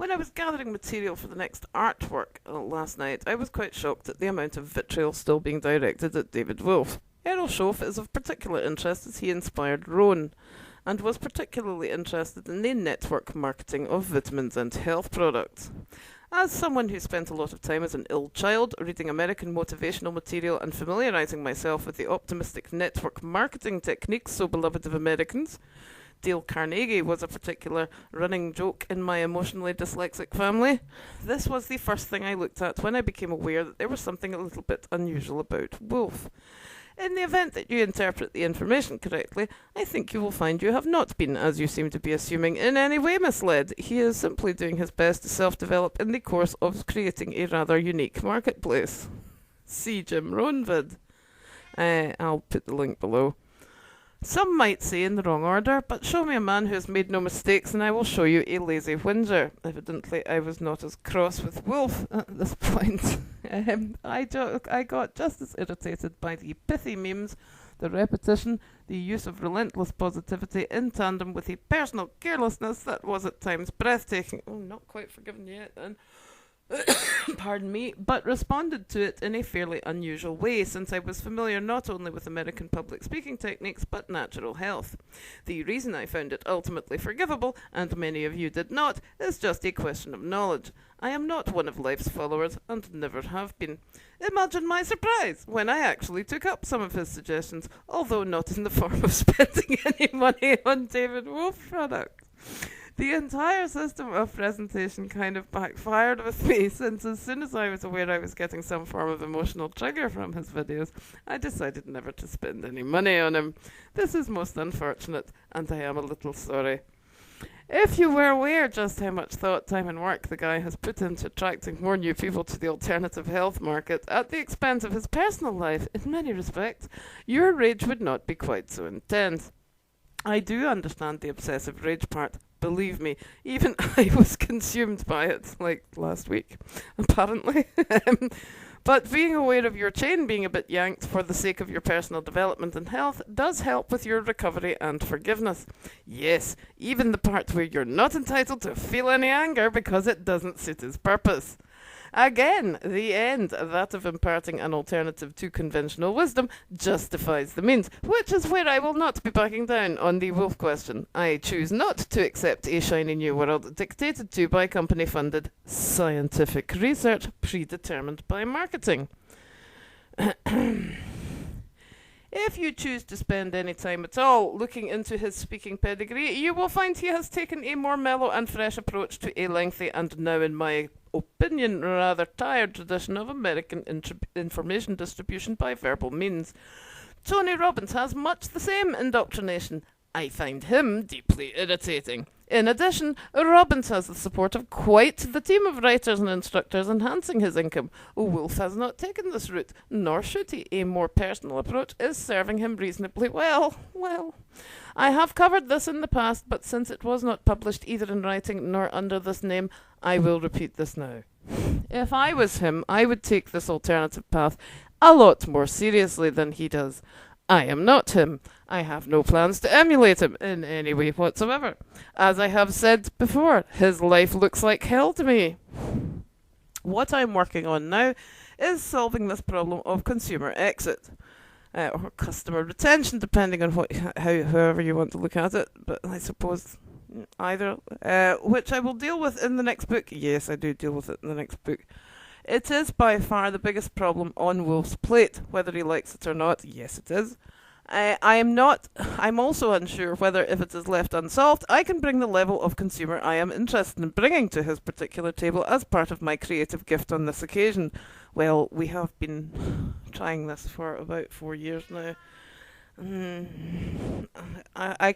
When I was gathering material for the next artwork last night, I was quite shocked at the amount of vitriol still being directed at David Wolfe. Errol Schoaf is of particular interest as he inspired Roan, and was particularly interested in the network marketing of vitamins and health products. As someone who spent a lot of time as an ill child reading American motivational material and familiarising myself with the optimistic network marketing techniques so beloved of Americans, Dale Carnegie was a particular running joke in my emotionally dyslexic family. This was the first thing I looked at when I became aware that there was something a little bit unusual about Wolfe. In the event that you interpret the information correctly, I think you will find you have not been, as you seem to be assuming, in any way misled. He is simply doing his best to self-develop in the course of creating a rather unique marketplace. See Jim Rohn vid. I'll put the link below. Some might say in the wrong order, but show me a man who has made no mistakes and I will show you a lazy whinger. Evidently I was not as cross with Wolfe at this point. I got just as irritated by the pithy memes, the repetition, the use of relentless positivity in tandem with a personal carelessness that was at times breathtaking. Oh, not quite forgiven yet then. Pardon me, but responded to it in a fairly unusual way, since I was familiar not only with American public speaking techniques, but natural health. The reason I found it ultimately forgivable, and many of you did not, is just a question of knowledge. I am not one of life's followers, and never have been. Imagine my surprise when I actually took up some of his suggestions, although not in the form of spending any money on David Wolfe products. The entire system of presentation kind of backfired with me, since as soon as I was aware I was getting some form of emotional trigger from his videos, I decided never to spend any money on him. This is most unfortunate, and I am a little sorry. If you were aware just how much thought, time and work the guy has put into attracting more new people to the alternative health market at the expense of his personal life, in many respects, your rage would not be quite so intense. I do understand the obsessive rage part. Believe me, even I was consumed by it, like last week, apparently. But being aware of your chain being a bit yanked for the sake of your personal development and health does help with your recovery and forgiveness. Yes, even the part where you're not entitled to feel any anger because it doesn't suit his purpose. Again, the end, that of imparting an alternative to conventional wisdom, justifies the means, which is where I will not be backing down on the Wolfe question. I choose not to accept a shiny new world dictated to by company-funded scientific research predetermined by marketing. If you choose to spend any time at all looking into his speaking pedigree, you will find he has taken a more mellow and fresh approach to a lengthy and now, in my opinion, rather tired tradition of American information distribution by verbal means. Tony Robbins has much the same indoctrination. I find him deeply irritating. In addition, Robbins has the support of quite the team of writers and instructors enhancing his income. Wolfe has not taken this route, nor should he. A more personal approach is serving him reasonably well. Well, I have covered this in the past, but since it was not published either in writing nor under this name, I will repeat this now. If I was him, I would take this alternative path a lot more seriously than he does. I am not him. I have no plans to emulate him in any way whatsoever. As I have said before, his life looks like hell to me. What I'm working on now is solving this problem of consumer exit. Or customer retention, depending on however you want to look at it. But I suppose either. Which I will deal with in the next book. Yes, I do deal with it in the next book. It is by far the biggest problem on Wolfe's plate, whether he likes it or not. Yes, it is. I'm also unsure whether, if it is left unsolved, I can bring the level of consumer I am interested in bringing to his particular table as part of my creative gift on this occasion. Well, we have been trying this for about 4 years now. I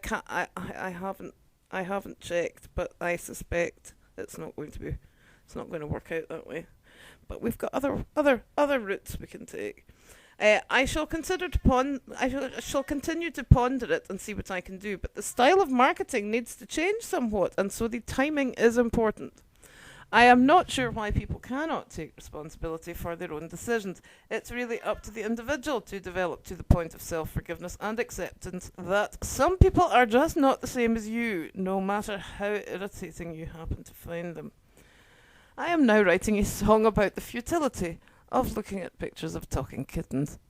haven't checked, but I suspect it's not going to work out that way. But we've got other routes we can take. I shall continue to ponder it and see what I can do. But the style of marketing needs to change somewhat, and so the timing is important. I am not sure why people cannot take responsibility for their own decisions. It's really up to the individual to develop to the point of self-forgiveness and acceptance that some people are just not the same as you, no matter how irritating you happen to find them. I am now writing a song about the futility of looking at pictures of talking kittens.